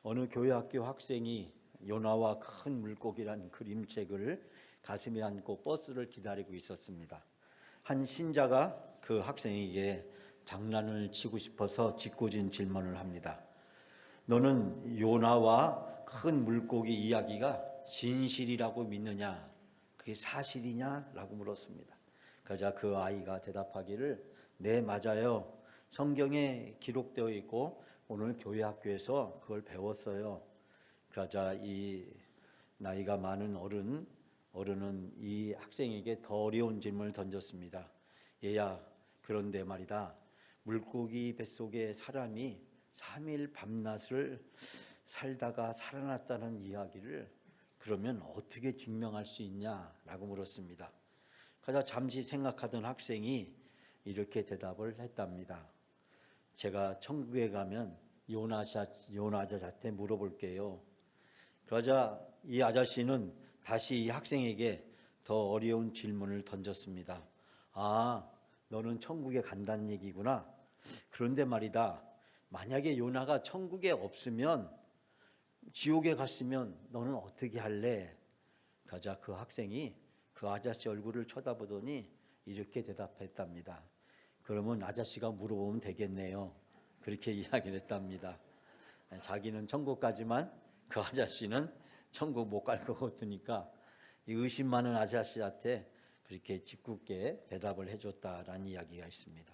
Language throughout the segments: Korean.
어느 교회학교 학생이 요나와 큰 물고기란 그림책을 가슴에 안고 버스를 기다리고 있었습니다. 한 신자가 그 학생에게 장난을 치고 싶어서 짓궂은 질문을 합니다. 너는 요나와 큰 물고기 이야기가 진실이라고 믿느냐? 그게 사실이냐? 라고 물었습니다. 그러자 그 아이가 대답하기를 네, 맞아요. 성경에 기록되어 있고 오늘 교회 학교에서 그걸 배웠어요. 그러자 이 나이가 많은 어른은 이 학생에게 더 어려운 질문을 던졌습니다. 얘야, 그런데 말이다. 물고기 뱃속에 사람이 3일 밤낮을 살다가 살아났다는 이야기를 그러면 어떻게 증명할 수 있냐라고 물었습니다. 그러자 잠시 생각하던 학생이 이렇게 대답을 했답니다. 제가 천국에 가면 요나 아저씨한테 물어볼게요. 그러자 이 아저씨는 다시 이 학생에게 더 어려운 질문을 던졌습니다. 아, 너는 천국에 간다는 얘기구나. 그런데 말이다. 만약에 요나가 천국에 없으면 지옥에 갔으면 너는 어떻게 할래? 그러자 그 학생이 그 아저씨 얼굴을 쳐다보더니 이렇게 대답했답니다. 그러면 아저씨가 물어보면 되겠네요. 그렇게 이야기를 했답니다. 자기는 천국 가지만 그 아저씨는 천국 못 갈 것 같으니까 이 의심 많은 아저씨한테 그렇게 짓궂게 대답을 해줬다라는 이야기가 있습니다.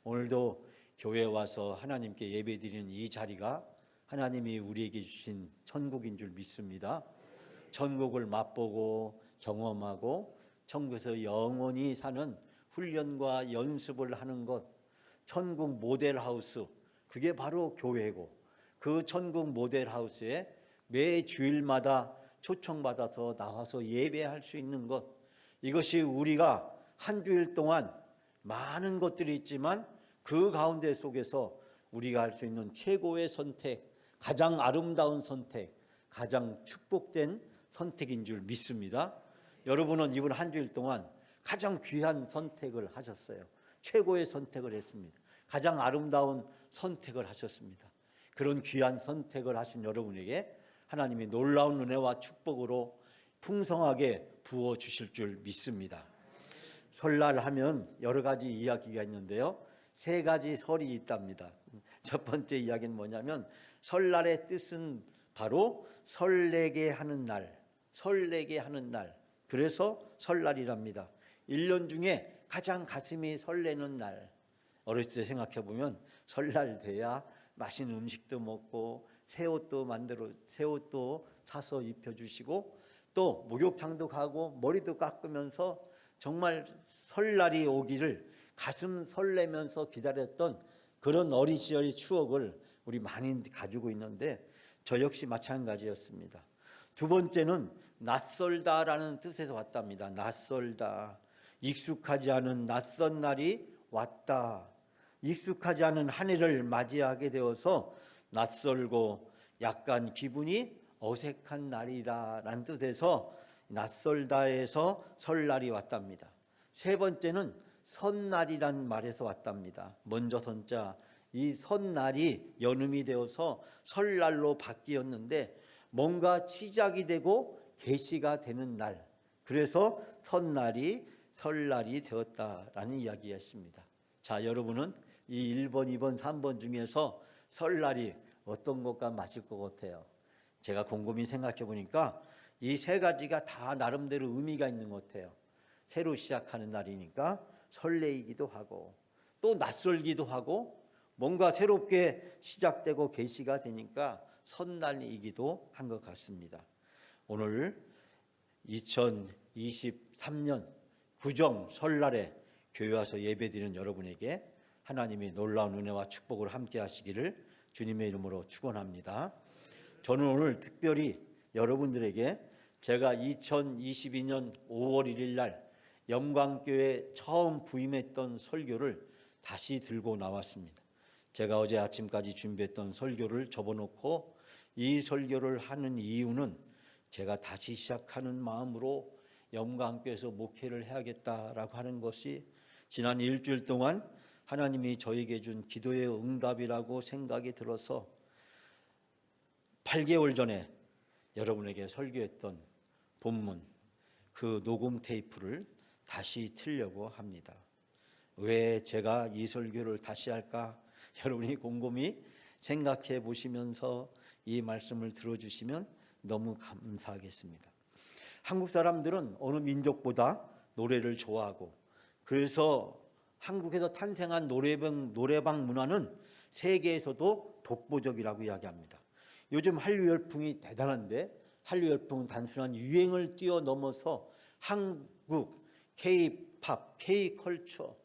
오늘도 교회에 와서 하나님께 예배드리는 이 자리가 하나님이 우리에게 주신 천국인 줄 믿습니다. 천국을 맛보고 경험하고 천국에서 영원히 사는 훈련과 연습을 하는 것, 천국 모델하우스, 그게 바로 교회고 그 천국 모델하우스에 매 주일마다 초청받아서 나와서 예배할 수 있는 것, 이것이 우리가 한 주일 동안 많은 것들이 있지만 그 가운데 속에서 우리가 할 수 있는 최고의 선택, 가장 아름다운 선택, 가장 축복된 선택인 줄 믿습니다. 여러분은 이번 한 주일 동안 가장 귀한 선택을 하셨어요. 최고의 선택을 했습니다. 가장 아름다운 선택을 하셨습니다. 그런 귀한 선택을 하신 여러분에게 하나님이 놀라운 은혜와 축복으로 풍성하게 부어주실 줄 믿습니다. 설날 하면 여러 가지 이야기가 있는데요. 세 가지 설이 있답니다. 첫 번째 이야기는 뭐냐면 설날의 뜻은 바로 설레게 하는 날, 설레게 하는 날. 그래서 설날이랍니다. 1년 중에 가장 가슴이 설레는 날. 어렸을 때 생각해 보면 설날 돼야 맛있는 음식도 먹고 새 옷도 사서 입혀주시고 또 목욕탕도 가고 머리도 깎으면서 정말 설날이 오기를 가슴 설레면서 기다렸던 그런 어린 시절의 추억을 우리 많이 가지고 있는데 저 역시 마찬가지였습니다. 두 번째는 낯설다라는 뜻에서 왔답니다. 낯설다. 익숙하지 않은 낯선 날이 왔다. 익숙하지 않은 한 해를 맞이하게 되어서 낯설고 약간 기분이 어색한 날이다라는 뜻에서 낯설다에서 설날이 왔답니다. 세 번째는 선날이란 말에서 왔답니다. 먼저 선자, 이 선날이 연음이 되어서 설날로 바뀌었는데 뭔가 시작이 되고 계시가 되는 날, 그래서 선날이 설날이 되었다라는 이야기였습니다. 자, 여러분은 이 1번, 2번, 3번 중에서 설날이 어떤 것과 맞을 것 같아요? 제가 곰곰이 생각해 보니까 이 세 가지가 다 나름대로 의미가 있는 것 같아요. 새로 시작하는 날이니까 설레이기도 하고 또 낯설기도 하고 뭔가 새롭게 시작되고 계시가 되니까 선날이기도 한 것 같습니다. 오늘 2023년 구정 설날에 교회 와서 예배드리는 여러분에게 하나님이 놀라운 은혜와 축복을 함께 하시기를 주님의 이름으로 축원합니다. 저는 오늘 특별히 여러분들에게 제가 2022년 5월 1일 날 영광교회 처음 부임했던 설교를 다시 들고 나왔습니다. 제가 어제 아침까지 준비했던 설교를 접어놓고 이 설교를 하는 이유는 제가 다시 시작하는 마음으로 영광교회에서 목회를 해야겠다라고 하는 것이 지난 일주일 동안 하나님이 저에게 준 기도의 응답이라고 생각이 들어서 8개월 전에 여러분에게 설교했던 본문 그 녹음 테이프를 다시 틀려고 합니다. 왜 제가 이 설교를 다시 할까? 여러분이 곰곰이 생각해 보시면서 이 말씀을 들어주시면 너무 감사하겠습니다. 한국 사람들은 어느 민족보다 노래를 좋아하고, 그래서 한국에서 탄생한 노래방 문화는 세계에서도 독보적이라고 이야기합니다. 요즘 한류 열풍이 대단한데, 한류 열풍은 단순한 유행을 뛰어넘어서 한국 K-팝, K-컬처,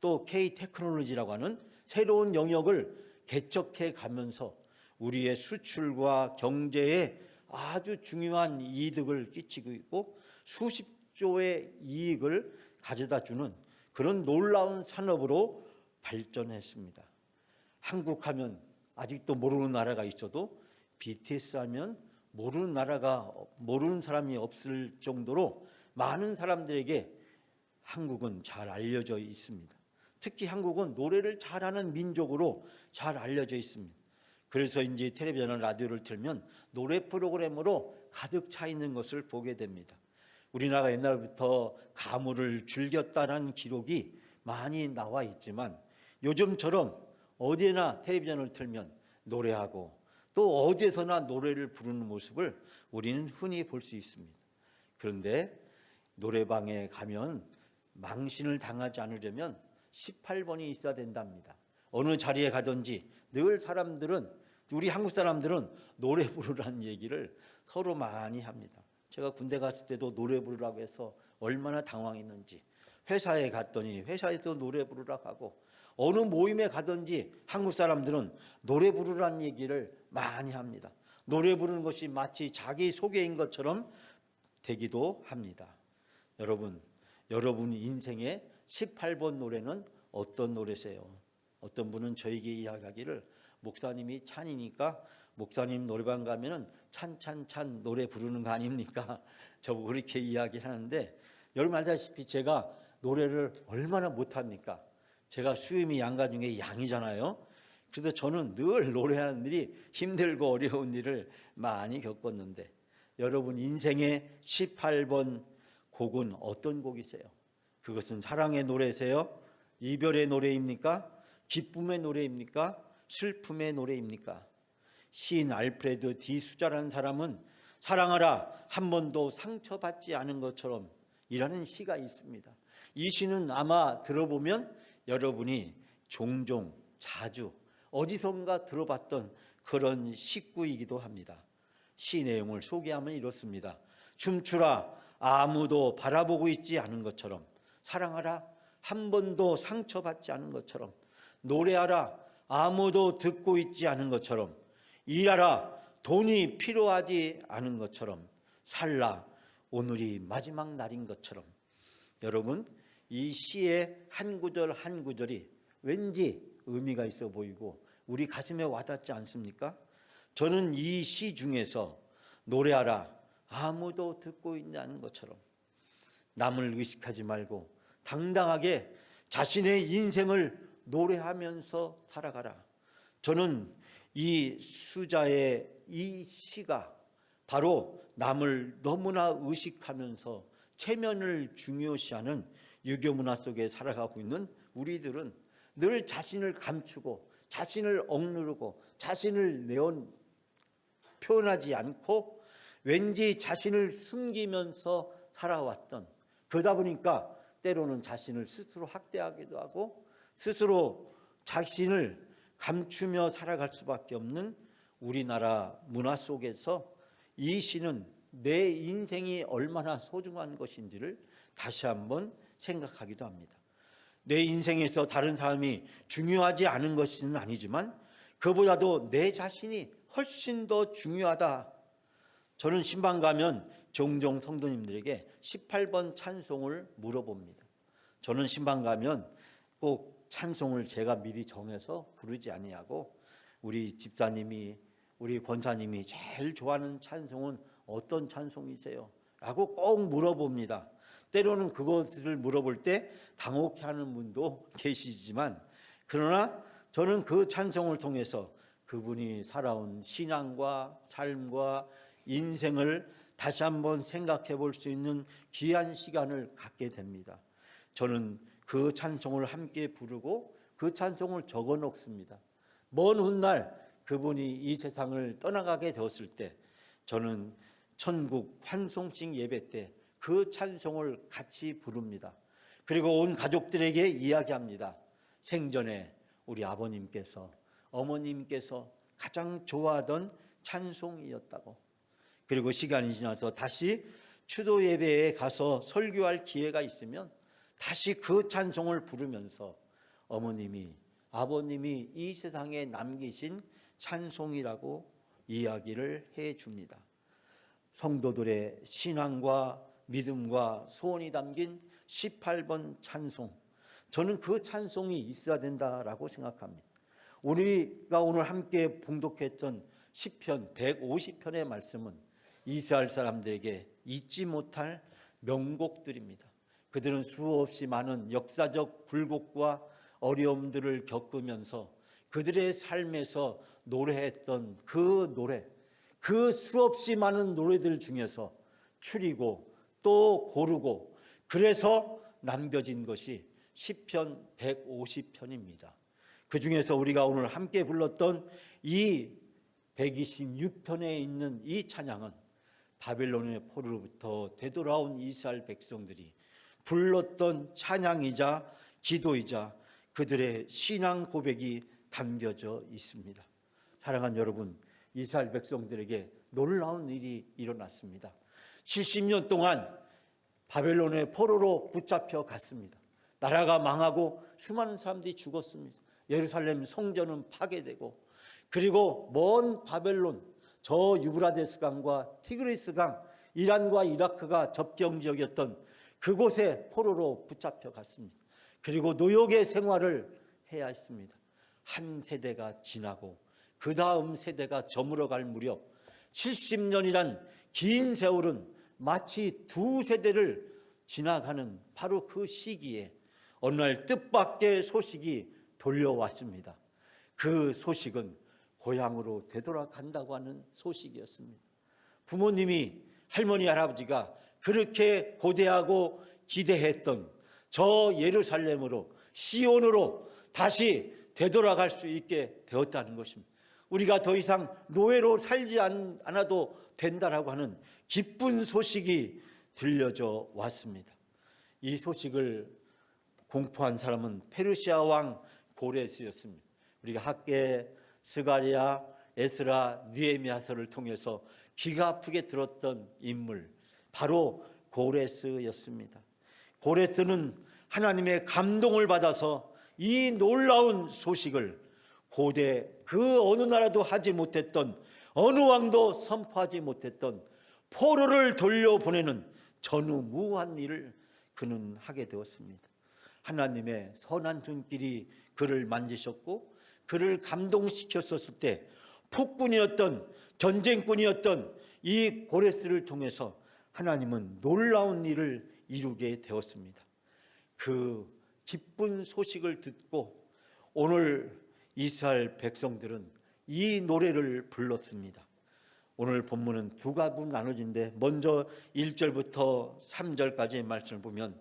또 K-테크놀로지라고 하는 새로운 영역을 개척해 가면서 우리의 수출과 경제에 아주 중요한 이득을 끼치고 있고, 수십조의 이익을 가져다주는 그런 놀라운 산업으로 발전했습니다. 한국 하면 아직도 모르는 나라가 있어도 BTS 하면 모르는 사람이 없을 정도로 많은 사람들에게 한국은 잘 알려져 있습니다. 특히 한국은 노래를 잘하는 민족으로 잘 알려져 있습니다. 그래서 이제 텔레비전이나 라디오를 틀면 노래 프로그램으로 가득 차 있는 것을 보게 됩니다. 우리나라가 옛날부터 가물을 즐겼다는 기록이 많이 나와 있지만, 요즘처럼 어디나 텔레비전을 틀면 노래하고 또 어디에서나 노래를 부르는 모습을 우리는 흔히 볼 수 있습니다. 그런데 노래방에 가면 망신을 당하지 않으려면 18번이 있어야 된답니다. 어느 자리에 가든지 늘 우리 한국 사람들은 노래 부르라는 얘기를 서로 많이 합니다. 제가 군대 갔을 때도 노래 부르라고 해서 얼마나 당황했는지, 회사에 갔더니 회사에서 노래 부르라고 하고, 어느 모임에 가든지 한국 사람들은 노래 부르라는 얘기를 많이 합니다. 노래 부르는 것이 마치 자기 소개인 것처럼 되기도 합니다. 여러분 인생의 18번 노래는 어떤 노래세요? 어떤 분은 저에게 이야기하기를, 목사님이 찬이니까 목사님 노래방 가면은 찬찬찬 노래 부르는 거 아닙니까? 저보고 그렇게 이야기를 하는데, 여러분 알다시피 제가 노래를 얼마나 못합니까? 제가 수염이 양가 중에 양이잖아요. 그래서 저는 늘 노래하는 일이 힘들고 어려운 일을 많이 겪었는데, 여러분 인생의 18번 곡은 어떤 곡이세요? 그것은 사랑의 노래세요? 이별의 노래입니까? 기쁨의 노래입니까? 슬픔의 노래입니까? 시인 알프레드 디 수자라는 사람은 사랑하라 한 번도 상처받지 않은 것처럼 이라는 시가 있습니다. 이 시는 아마 들어보면 여러분이 종종 자주 어디선가 들어봤던 그런 식구이기도 합니다. 시 내용을 소개하면 이렇습니다. 춤추라 아무도 바라보고 있지 않은 것처럼, 사랑하라 한 번도 상처받지 않은 것처럼, 노래하라 아무도 듣고 있지 않은 것처럼, 일하라 돈이 필요하지 않은 것처럼, 살라 오늘이 마지막 날인 것처럼. 여러분 이 시의 한 구절 한 구절이 왠지 의미가 있어 보이고 우리 가슴에 와닿지 않습니까? 저는 이 시 중에서 노래하라 아무도 듣고 있지 않은 것처럼, 남을 의식하지 말고 당당하게 자신의 인생을 노래하면서 살아가라. 저는 이 수자의 이 시가 바로 남을 너무나 의식하면서 체면을 중요시하는 유교 문화 속에 살아가고 있는 우리들은 늘 자신을 감추고 자신을 억누르고 자신을 표현하지 않고 왠지 자신을 숨기면서 살아왔던, 그러다 보니까 때로는 자신을 스스로 학대하기도 하고 스스로 자신을 감추며 살아갈 수밖에 없는 우리나라 문화 속에서 이 시는 내 인생이 얼마나 소중한 것인지를 다시 한번 생각하기도 합니다. 내 인생에서 다른 사람이 중요하지 않은 것은 아니지만 그보다도 내 자신이 훨씬 더 중요하다. 저는 신방 가면 종종 성도님들에게 18번 찬송을 물어봅니다. 저는 신방 가면 꼭 찬송을 제가 미리 정해서 부르지 아니하고, 우리 집사님이, 우리 권사님이 제일 좋아하는 찬송은 어떤 찬송이세요? 라고 꼭 물어봅니다. 때로는 그것을 물어볼 때 당혹해하는 분도 계시지만, 그러나 저는 그 찬송을 통해서 그분이 살아온 신앙과 삶과 인생을 다시 한번 생각해 볼 수 있는 귀한 시간을 갖게 됩니다. 저는 그 찬송을 함께 부르고 그 찬송을 적어 놓습니다. 먼 훗날 그분이 이 세상을 떠나가게 되었을 때 저는 천국 환송식 예배 때 그 찬송을 같이 부릅니다. 그리고 온 가족들에게 이야기합니다. 생전에 우리 아버님께서 어머님께서 가장 좋아하던 찬송이었다고. 그리고 시간이 지나서 다시 추도 예배에 가서 설교할 기회가 있으면 다시 그 찬송을 부르면서 어머님이 아버님이 이 세상에 남기신 찬송이라고 이야기를 해 줍니다. 성도들의 신앙과 믿음과 소원이 담긴 18번 찬송, 저는 그 찬송이 있어야 된다라고 생각합니다. 우리가 오늘 함께 봉독했던 시편 150편의 말씀은 이스라엘 사람들에게 잊지 못할 명곡들입니다. 그들은 수없이 많은 역사적 굴곡과 어려움들을 겪으면서 그들의 삶에서 노래했던 그 노래, 그 수없이 많은 노래들 중에서 추리고 또 고르고 그래서 남겨진 것이 시편 150편입니다. 그 중에서 우리가 오늘 함께 불렀던 이 126편에 있는 이 찬양은 바벨론의 포로로부터 되돌아온 이스라엘 백성들이 불렀던 찬양이자 기도이자 그들의 신앙 고백이 담겨져 있습니다. 사랑하는 여러분, 이스라엘 백성들에게 놀라운 일이 일어났습니다. 70년 동안 바벨론의 포로로 붙잡혀 갔습니다. 나라가 망하고 수많은 사람들이 죽었습니다. 예루살렘 성전은 파괴되고 그리고 먼 바벨론 저 유브라데스 강과 티그리스 강, 이란과 이라크가 접경 지역이었던 그곳에 포로로 붙잡혀 갔습니다. 그리고 노역의 생활을 해야 했습니다. 한 세대가 지나고 그 다음 세대가 저물어갈 무렵 70년이란 긴 세월은 마치 두 세대를 지나가는 바로 그 시기에 어느 날 뜻밖의 소식이 돌려왔습니다. 그 소식은 고향으로 되돌아간다고 하는 소식이었습니다. 부모님이, 할머니, 할아버지가 그렇게 고대하고 기대했던 저 예루살렘으로, 시온으로 다시 되돌아갈 수 있게 되었다는 것입니다. 우리가 더 이상 노예로 살지 않아도 된다라고 하는 기쁜 소식이 들려져 왔습니다. 이 소식을 공포한 사람은 페르시아 왕 고레스였습니다. 우리가 학개, 스가랴, 에스라, 느헤미야서를 통해서 귀가 아프게 들었던 인물, 바로 고레스였습니다. 고레스는 하나님의 감동을 받아서 이 놀라운 소식을 고대 그 어느 나라도 하지 못했던, 어느 왕도 선포하지 못했던 포로를 돌려보내는 전무후무한 일을 그는 하게 되었습니다. 하나님의 선한 손길이 그를 만지셨고 그를 감동시켰었을 때 폭군이었던, 전쟁꾼이었던 이 고레스를 통해서 하나님은 놀라운 일을 이루게 되었습니다. 그 기쁜 소식을 듣고 오늘 이스라엘 백성들은 이 노래를 불렀습니다. 오늘 본문은 두 가지로 나눠진데 먼저 1절부터 3절까지의 말씀을 보면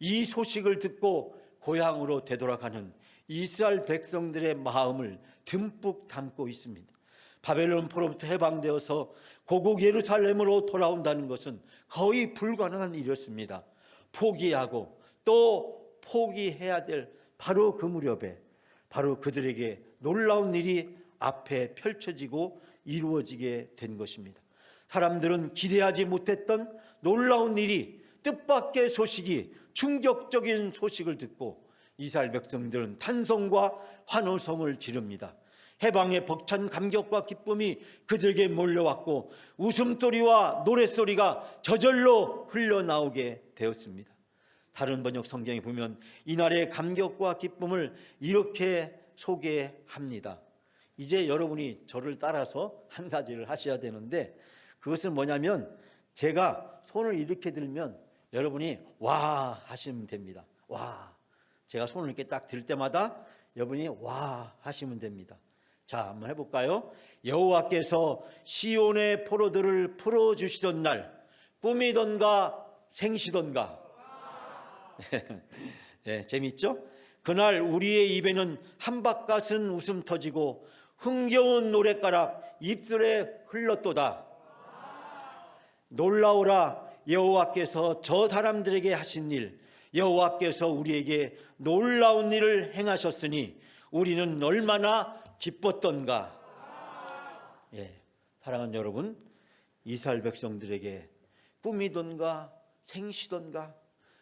이 소식을 듣고 고향으로 되돌아가는 이스라엘 백성들의 마음을 듬뿍 담고 있습니다. 바벨론 포로부터 해방되어서 고국 예루살렘으로 돌아온다는 것은 거의 불가능한 일이었습니다. 포기하고 또 포기해야 될 바로 그 무렵에 바로 그들에게 놀라운 일이 앞에 펼쳐지고 이루어지게 된 것입니다. 사람들은 기대하지 못했던 놀라운 일이, 뜻밖의 소식이, 충격적인 소식을 듣고 이스라엘 백성들은 탄성과 환호성을 지릅니다. 해방의 벅찬 감격과 기쁨이 그들에게 몰려왔고 웃음소리와 노랫소리가 저절로 흘러나오게 되었습니다. 다른 번역 성경에 보면 이날의 감격과 기쁨을 이렇게 소개합니다. 이제 여러분이 저를 따라서 한 가지를 하셔야 되는데, 그것은 뭐냐면 제가 손을 이렇게 들면 여러분이 와 하시면 됩니다. 와. 제가 손을 이렇게 딱 들 때마다 여러분이 와 하시면 됩니다. 자, 한번 해볼까요? 여호와께서 시온의 포로들을 풀어주시던 날 꿈이던가 생시던가. 네, 재밌죠? 그날 우리의 입에는 한바깥은 웃음 터지고 흥겨운 노랫가락 입술에 흘렀도다. 놀라오라, 여호와께서 저 사람들에게 하신 일, 여호와께서 우리에게 놀라운 일을 행하셨으니 우리는 얼마나 기뻤던가. 예, 사랑하는 여러분, 이스라엘 백성들에게 꿈이던가 생시던가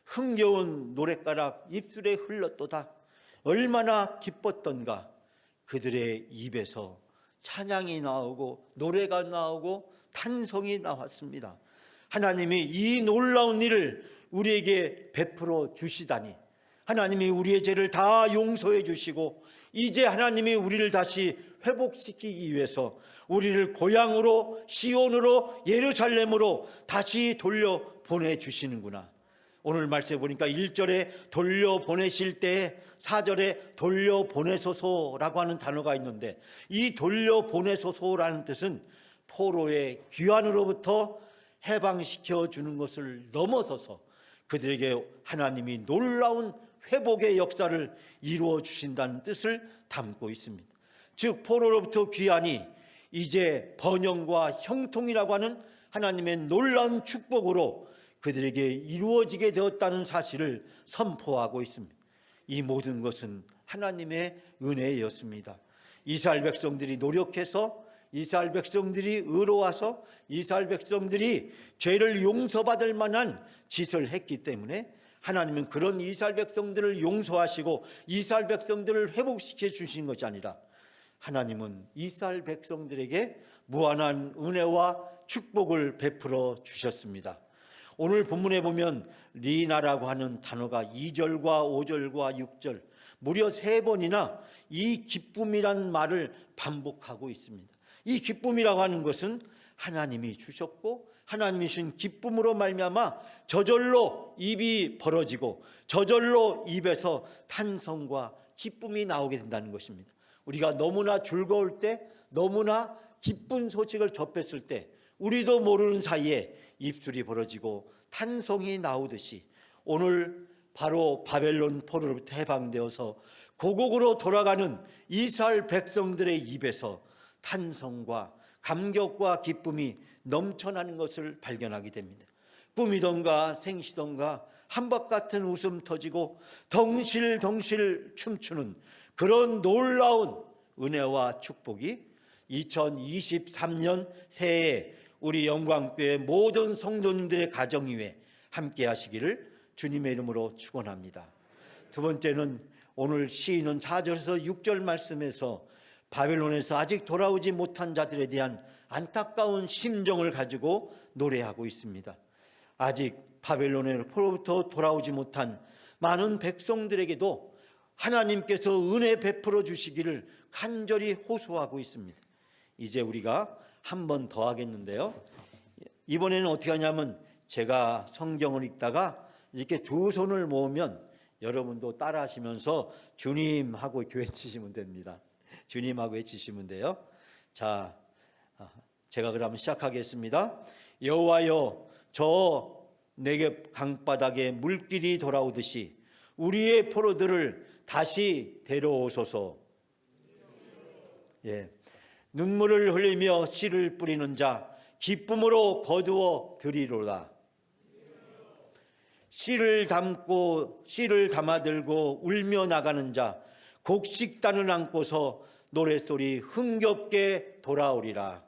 흥겨운 노랫가락 입술에 흘렀도다. 얼마나 기뻤던가. 그들의 입에서 찬양이 나오고 노래가 나오고 탄성이 나왔습니다. 하나님이 이 놀라운 일을 우리에게 베풀어 주시다니, 하나님이 우리의 죄를 다 용서해 주시고 이제 하나님이 우리를 다시 회복시키기 위해서 우리를 고향으로, 시온으로, 예루살렘으로 다시 돌려보내 주시는구나. 오늘 말씀에 보니까 1절에 돌려보내실 때 4절에 돌려보내소서라고 하는 단어가 있는데, 이 돌려보내소서라는 뜻은 포로의 귀환으로부터 해방시켜 주는 것을 넘어서서 그들에게 하나님이 놀라운 회복의 역사를 이루어 주신다는 뜻을 담고 있습니다. 즉 포로로부터 귀환이 이제 번영과 형통이라고 하는 하나님의 놀라운 축복으로 그들에게 이루어지게 되었다는 사실을 선포하고 있습니다. 이 모든 것은 하나님의 은혜였습니다. 이스라엘 백성들이 노력해서, 이스라엘 백성들이 의로와서, 이스라엘 백성들이 죄를 용서받을 만한 짓을 했기 때문에 하나님은 그런 이스라엘 백성들을 용서하시고 이스라엘 백성들을 회복시켜 주신 것이 아니라 하나님은 이스라엘 백성들에게 무한한 은혜와 축복을 베풀어 주셨습니다. 오늘 본문에 보면 리나라고 하는 단어가 2절과 5절과 6절 무려 3번이나 이 기쁨이란 말을 반복하고 있습니다. 이 기쁨이라고 하는 것은 하나님이 주셨고 하나님이 주신 기쁨으로 말미암아 저절로 입이 벌어지고 저절로 입에서 탄성과 기쁨이 나오게 된다는 것입니다. 우리가 너무나 즐거울 때, 너무나 기쁜 소식을 접했을 때 우리도 모르는 사이에 입술이 벌어지고 탄성이 나오듯이 오늘 바로 바벨론 포로로부터 해방되어서 고국으로 돌아가는 이스라엘 백성들의 입에서 탄성과 감격과 기쁨이 넘쳐나는 것을 발견하게 됩니다. 꿈이던가 생시던가 한밤같은 웃음 터지고 덩실덩실 춤추는 그런 놀라운 은혜와 축복이 2023년 새해에 우리 영광교회 모든 성도님들의 가정 위에 함께 하시기를 주님의 이름으로 축원합니다. 두 번째는 오늘 시인은 4절에서 6절 말씀에서 바벨론에서 아직 돌아오지 못한 자들에 대한 안타까운 심정을 가지고 노래하고 있습니다. 아직 바벨론의 포로부터 돌아오지 못한 많은 백성들에게도 하나님께서 은혜 베풀어 주시기를 간절히 호소하고 있습니다. 이제 우리가 한 번 더 하겠는데요. 이번에는 어떻게 하냐면 제가 성경을 읽다가 이렇게 두 손을 모으면 여러분도 따라 하시면서 주님 하고 이렇게 외치시면 됩니다. 주님 하고 외치시면 돼요. 자, 제가 그럼 시작하겠습니다. 여호와여, 저 내게 강바닥에 물길이 돌아오듯이 우리의 포로들을 다시 데려오소서. 예, 눈물을 흘리며 씨를 뿌리는 자 기쁨으로 거두어 드리로다. 씨를 담아들고 울며 나가는 자 곡식단을 안고서 노랫소리 흥겹게 돌아오리라.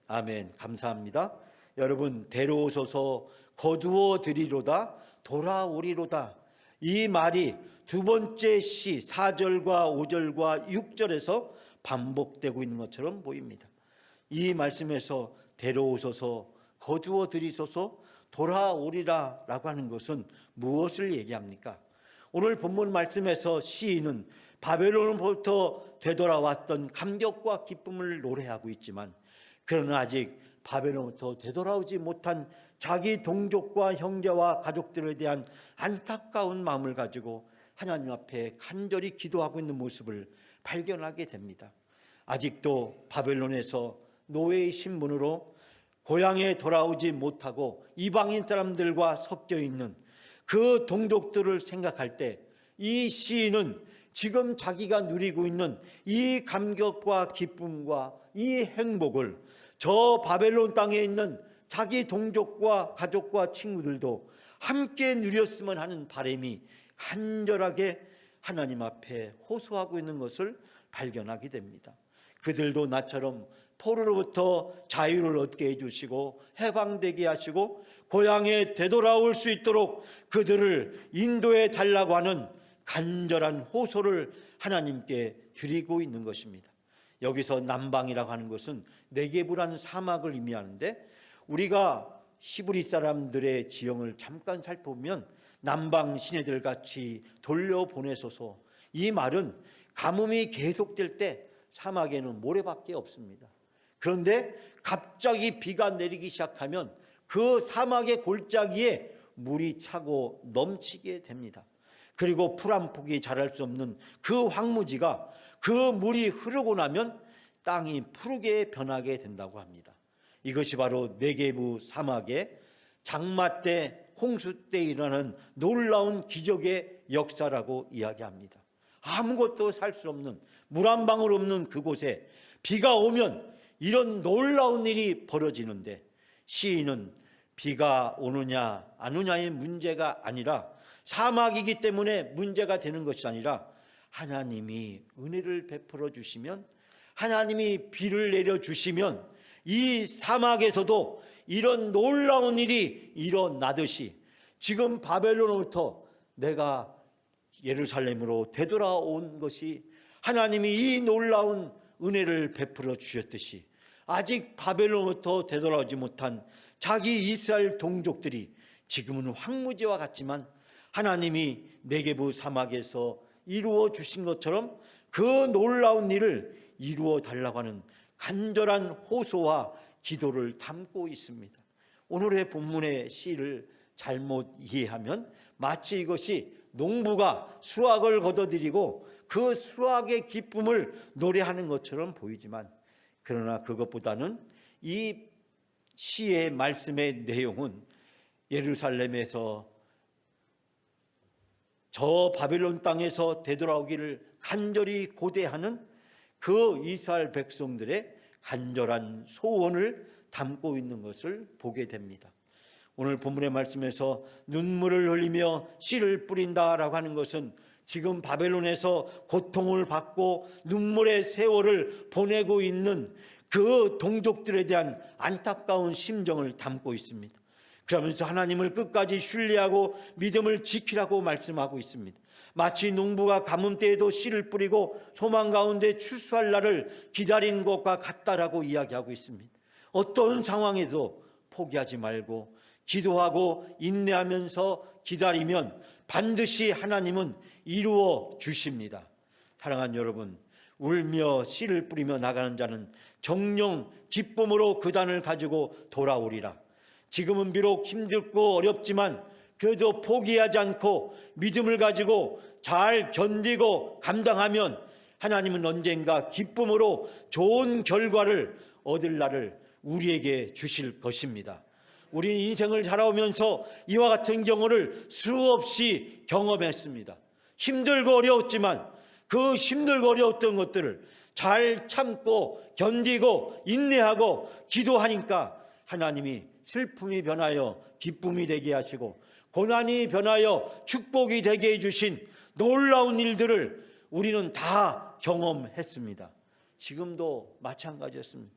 아멘. 감사합니다. 여러분, 데려오소서, 거두어 드리로다, 돌아오리로다, 이 말이 두 번째 시 4절과 5절과 6절에서 반복되고 있는 것처럼 보입니다. 이 말씀에서 데려오소서, 거두어 드리소서, 돌아오리라 라고 하는 것은 무엇을 얘기합니까? 오늘 본문 말씀에서 시인은 바벨론으로부터 되돌아왔던 감격과 기쁨을 노래하고 있지만, 그러나 아직 바벨론으로부터 되돌아오지 못한 자기 동족과 형제와 가족들에 대한 안타까운 마음을 가지고 하나님 앞에 간절히 기도하고 있는 모습을 발견하게 됩니다. 아직도 바벨론에서 노예의 신분으로 고향에 돌아오지 못하고 이방인 사람들과 섞여 있는 그 동족들을 생각할 때 이 시인은 지금 자기가 누리고 있는 이 감격과 기쁨과 이 행복을 저 바벨론 땅에 있는 자기 동족과 가족과 친구들도 함께 누렸으면 하는 바람이 간절하게 하나님 앞에 호소하고 있는 것을 발견하게 됩니다. 그들도 나처럼 포로로부터 자유를 얻게 해주시고 해방되게 하시고 고향에 되돌아올 수 있도록 그들을 인도해 달라고 하는 간절한 호소를 하나님께 드리고 있는 것입니다. 여기서 남방이라고 하는 것은 네게브라는 사막을 의미하는데, 우리가 히브리 사람들의 지형을 잠깐 살펴보면 남방 시내들 같이 돌려보내소서, 이 말은 가뭄이 계속될 때 사막에는 모래밖에 없습니다. 그런데 갑자기 비가 내리기 시작하면 그 사막의 골짜기에 물이 차고 넘치게 됩니다. 그리고 풀 한 폭이 자랄 수 없는 그 황무지가 그 물이 흐르고 나면 땅이 푸르게 변하게 된다고 합니다. 이것이 바로 네게브 사막의 장마 때, 홍수 때 일어나는 놀라운 기적의 역사라고 이야기합니다. 아무것도 살 수 없는, 물 한 방울 없는 그곳에 비가 오면 이런 놀라운 일이 벌어지는데, 시인은 비가 오느냐 안 오냐의 문제가 아니라, 사막이기 때문에 문제가 되는 것이 아니라, 하나님이 은혜를 베풀어 주시면, 하나님이 비를 내려 주시면 이 사막에서도 이런 놀라운 일이 일어나듯이 지금 바벨론으로부터 내가 예루살렘으로 되돌아온 것이 하나님이 이 놀라운 은혜를 베풀어 주셨듯이, 아직 바벨론으로부터 되돌아오지 못한 자기 이스라엘 동족들이 지금은 황무지와 같지만 하나님이 네게브 사막에서 이루어 주신 것처럼 그 놀라운 일을 이루어 달라고 하는 간절한 호소와 기도를 담고 있습니다. 오늘의 본문의 시를 잘못 이해하면 마치 이것이 농부가 수확을 거둬들이고 그 수확의 기쁨을 노래하는 것처럼 보이지만, 그러나 그것보다는 이 시의 말씀의 내용은 예루살렘에서 저 바벨론 땅에서 되돌아오기를 간절히 고대하는 그 이스라엘 백성들의 간절한 소원을 담고 있는 것을 보게 됩니다. 오늘 본문의 말씀에서 눈물을 흘리며 씨를 뿌린다라고 하는 것은 지금 바벨론에서 고통을 받고 눈물의 세월을 보내고 있는 그 동족들에 대한 안타까운 심정을 담고 있습니다. 그러면서 하나님을 끝까지 신뢰하고 믿음을 지키라고 말씀하고 있습니다. 마치 농부가 가뭄 때에도 씨를 뿌리고 소망 가운데 추수할 날을 기다린 것과 같다라고 이야기하고 있습니다. 어떤 상황에도 포기하지 말고 기도하고 인내하면서 기다리면 반드시 하나님은 이루어 주십니다. 사랑하는 여러분, 울며 씨를 뿌리며 나가는 자는 정령 기쁨으로 그 단을 가지고 돌아오리라. 지금은 비록 힘들고 어렵지만 그래도 포기하지 않고 믿음을 가지고 잘 견디고 감당하면 하나님은 언젠가 기쁨으로 좋은 결과를 얻을 날을 우리에게 주실 것입니다. 우리 인생을 살아오면서 이와 같은 경우를 수없이 경험했습니다. 힘들고 어려웠지만 그 힘들고 어려웠던 것들을 잘 참고 견디고 인내하고 기도하니까 하나님이 슬픔이 변하여 기쁨이 되게 하시고 고난이 변하여 축복이 되게 해주신 놀라운 일들을 우리는 다 경험했습니다. 지금도 마찬가지였습니다.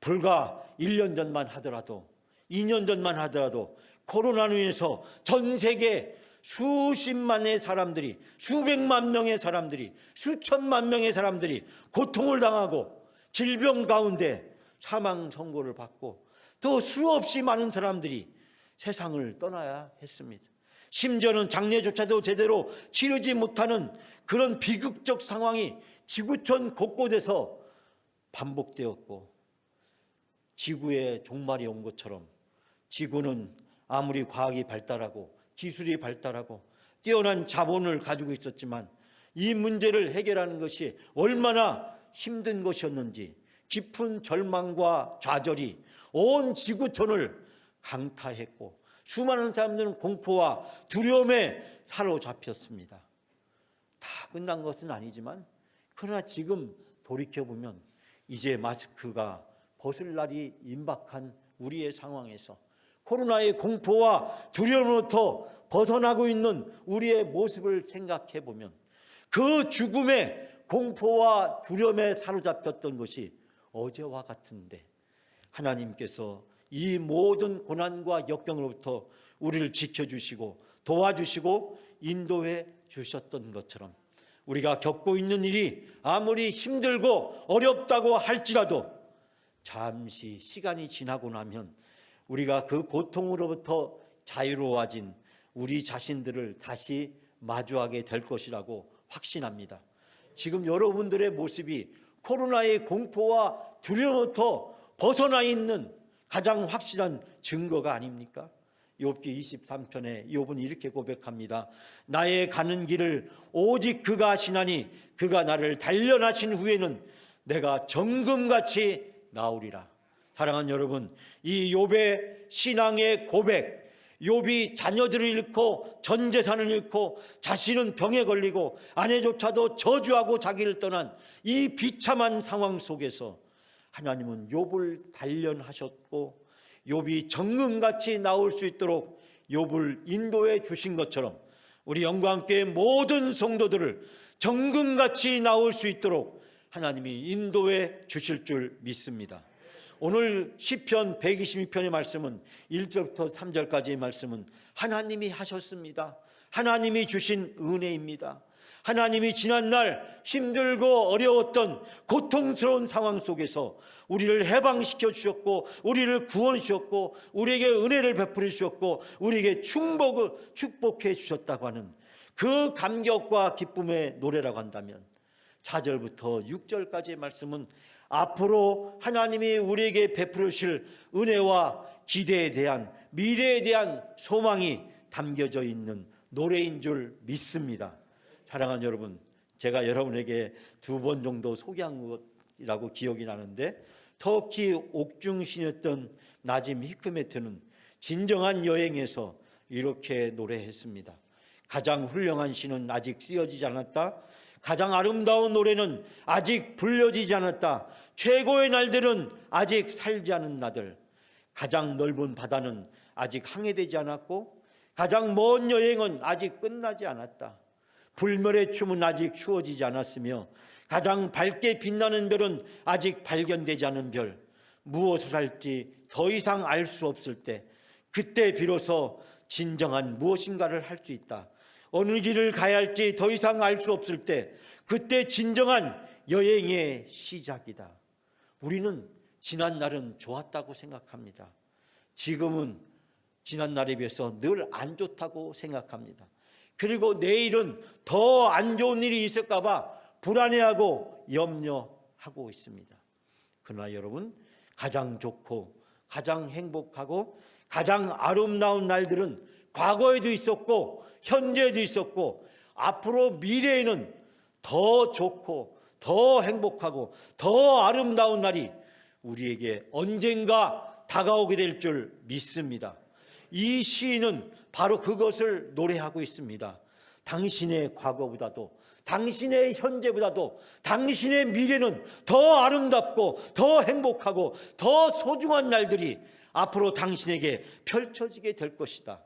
불과 1년 전만 하더라도 2년 전만 하더라도 코로나로 인해서 전 세계 수십만의 사람들이, 수백만 명의 사람들이, 수천만 명의 사람들이 고통을 당하고 질병 가운데 사망 선고를 받고 또 수없이 많은 사람들이 세상을 떠나야 했습니다. 심지어는 장례조차도 제대로 치르지 못하는 그런 비극적 상황이 지구촌 곳곳에서 반복되었고, 지구의 종말이 온 것처럼 지구는 아무리 과학이 발달하고 기술이 발달하고 뛰어난 자본을 가지고 있었지만 이 문제를 해결하는 것이 얼마나 힘든 것이었는지 깊은 절망과 좌절이 온 지구촌을 강타했고 수많은 사람들은 공포와 두려움에 사로잡혔습니다. 다 끝난 것은 아니지만 그러나 지금 돌이켜보면 이제 마스크가 벗을 날이 임박한 우리의 상황에서 코로나의 공포와 두려움으로부터 벗어나고 있는 우리의 모습을 생각해 보면 그 죽음의 공포와 두려움에 사로잡혔던 것이 어제와 같은데 하나님께서 이 모든 고난과 역경으로부터 우리를 지켜주시고 도와주시고 인도해 주셨던 것처럼 우리가 겪고 있는 일이 아무리 힘들고 어렵다고 할지라도 잠시 시간이 지나고 나면 우리가 그 고통으로부터 자유로워진 우리 자신들을 다시 마주하게 될 것이라고 확신합니다. 지금 여러분들의 모습이 코로나의 공포와 두려움부터 벗어나 있는 가장 확실한 증거가 아닙니까? 욥기 23편에 욥은 이렇게 고백합니다. 나의 가는 길을 오직 그가 아시나니 그가 나를 단련하신 후에는 내가 정금같이 나오리라. 사랑하는 여러분, 이 욥의 신앙의 고백, 욥이 자녀들을 잃고 전 재산을 잃고 자신은 병에 걸리고 아내조차도 저주하고 자기를 떠난 이 비참한 상황 속에서 하나님은 욥을 단련하셨고 욥이 정금같이 나올 수 있도록 욥을 인도해 주신 것처럼 우리 영광교회 모든 성도들을 정금같이 나올 수 있도록 하나님이 인도해 주실 줄 믿습니다. 오늘 시편 122편의 말씀은 1절부터 3절까지의 말씀은 하나님이 하셨습니다. 하나님이 주신 은혜입니다. 하나님이 지난날 힘들고 어려웠던 고통스러운 상황 속에서 우리를 해방시켜 주셨고 우리를 구원하셨고 우리에게 은혜를 베풀어 주셨고 우리에게 축복해 주셨다고 하는 그 감격과 기쁨의 노래라고 한다면 4절부터 6절까지의 말씀은 앞으로 하나님이 우리에게 베풀어 주실 은혜와 기대에 대한 미래에 대한 소망이 담겨져 있는 노래인 줄 믿습니다. 사랑하는 여러분, 제가 여러분에게 2번 정도 소개한 것이라고 기억이 나는데 터키 옥중신이었던 나짐 히크메트는 진정한 여행에서 이렇게 노래했습니다. 가장 훌륭한 시는 아직 쓰여지지 않았다. 가장 아름다운 노래는 아직 불려지지 않았다. 최고의 날들은 아직 살지 않은 나들. 가장 넓은 바다는 아직 항해되지 않았고 가장 먼 여행은 아직 끝나지 않았다. 불멸의 춤은 아직 추워지지 않았으며 가장 밝게 빛나는 별은 아직 발견되지 않은 별. 무엇을 할지 더 이상 알 수 없을 때 그때 비로소 진정한 무엇인가를 할 수 있다. 어느 길을 가야 할지 더 이상 알 수 없을 때 그때 진정한 여행의 시작이다. 우리는 지난 날은 좋았다고 생각합니다. 지금은 지난 날에 비해서 늘 안 좋다고 생각합니다. 그리고 내일은 더 안 좋은 일이 있을까 봐 불안해하고 염려하고 있습니다. 그러나 여러분, 가장 좋고 가장 행복하고 가장 아름다운 날들은 과거에도 있었고 현재에도 있었고 앞으로 미래에는 더 좋고 더 행복하고 더 아름다운 날이 우리에게 언젠가 다가오게 될 줄 믿습니다. 이 시인은 바로 그것을 노래하고 있습니다. 당신의 과거보다도 당신의 현재보다도 당신의 미래는 더 아름답고 더 행복하고 더 소중한 날들이 앞으로 당신에게 펼쳐지게 될 것이다.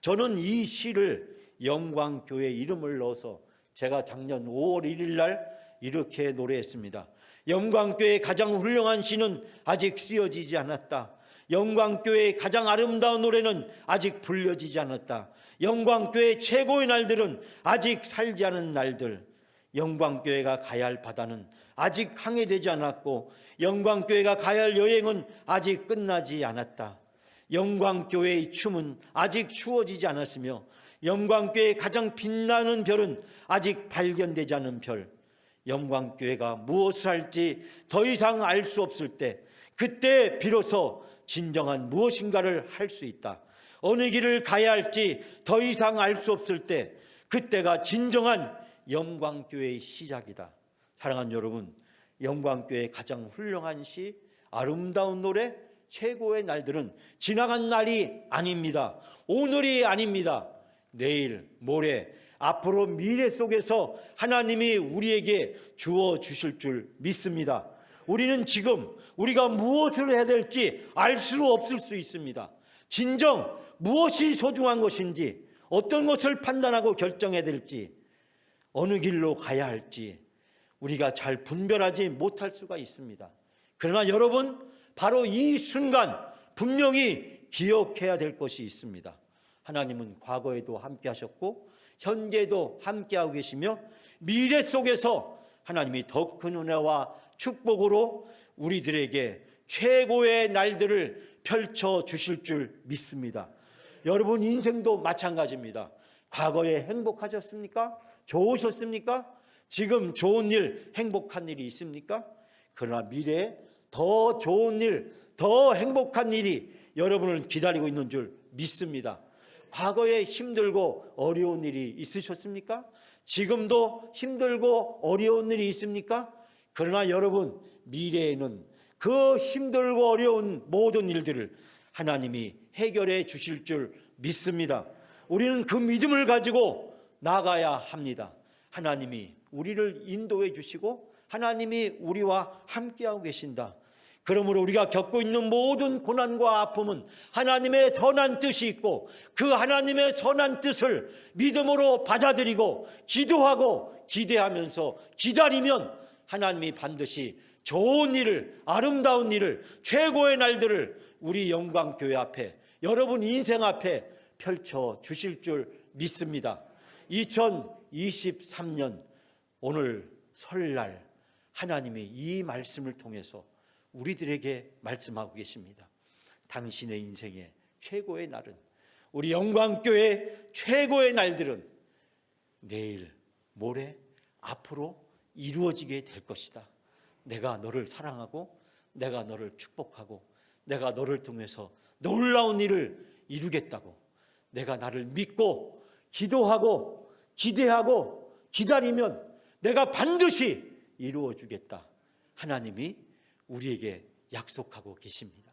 저는 이 시를 영광교회 이름을 넣어서 제가 작년 5월 1일 날 이렇게 노래했습니다. 영광교회의 가장 훌륭한 시는 아직 쓰여지지 않았다. 영광교회의 가장 아름다운 노래는 아직 불려지지 않았다. 영광교회의 최고의 날들은 아직 살지 않은 날들. 영광교회가 가야 할 바다는 아직 항해되지 않았고 영광교회가 가야 할 여행은 아직 끝나지 않았다. 영광교회의 춤은 아직 추워지지 않았으며 영광교회의 가장 빛나는 별은 아직 발견되지 않은 별. 영광교회가 무엇을 할지 더 이상 알 수 없을 때 그때 비로소 진정한 무엇인가를 할 수 있다. 어느 길을 가야 할지 더 이상 알 수 없을 때 그때가 진정한 영광교회의 시작이다. 사랑하는 여러분, 영광교회의 가장 훌륭한 시, 아름다운 노래, 최고의 날들은 지나간 날이 아닙니다. 오늘이 아닙니다. 내일, 모레, 앞으로 미래 속에서 하나님이 우리에게 주어 주실 줄 믿습니다. 우리는 지금 우리가 무엇을 해야 될지 알 수 없을 수 있습니다. 진정 무엇이 소중한 것인지, 어떤 것을 판단하고 결정해야 될지, 어느 길로 가야 할지 우리가 잘 분별하지 못할 수가 있습니다. 그러나 여러분, 바로 이 순간 분명히 기억해야 될 것이 있습니다. 하나님은 과거에도 함께 하셨고 현재도 함께하고 계시며 미래 속에서 하나님이 더 큰 은혜와 축복으로 우리들에게 최고의 날들을 펼쳐 주실 줄 믿습니다. 여러분 인생도 마찬가지입니다. 과거에 행복하셨습니까? 좋으셨습니까? 지금 좋은 일, 행복한 일이 있습니까? 그러나 미래에 더 좋은 일, 더 행복한 일이 여러분을 기다리고 있는 줄 믿습니다. 과거에 힘들고 어려운 일이 있으셨습니까? 지금도 힘들고 어려운 일이 있습니까? 그러나 여러분, 미래에는 그 힘들고 어려운 모든 일들을 하나님이 해결해 주실 줄 믿습니다. 우리는 그 믿음을 가지고 나가야 합니다. 하나님이 우리를 인도해 주시고 하나님이 우리와 함께하고 계신다. 그러므로 우리가 겪고 있는 모든 고난과 아픔은 하나님의 선한 뜻이 있고 그 하나님의 선한 뜻을 믿음으로 받아들이고 기도하고 기대하면서 기다리면 하나님이 반드시 좋은 일을, 아름다운 일을, 최고의 날들을 우리 영광교회 앞에, 여러분 인생 앞에 펼쳐 주실 줄 믿습니다. 2023년 오늘 설날 하나님이 이 말씀을 통해서 우리들에게 말씀하고 계십니다. 당신의 인생의 최고의 날은, 우리 영광교회의 최고의 날들은 내일, 모레, 앞으로 이루어지게 될 것이다. 내가 너를 사랑하고 내가 너를 축복하고 내가 너를 통해서 놀라운 일을 이루겠다고, 내가 나를 믿고 기도하고 기대하고 기다리면 내가 반드시 이루어 주겠다. 하나님이 우리에게 약속하고 계십니다.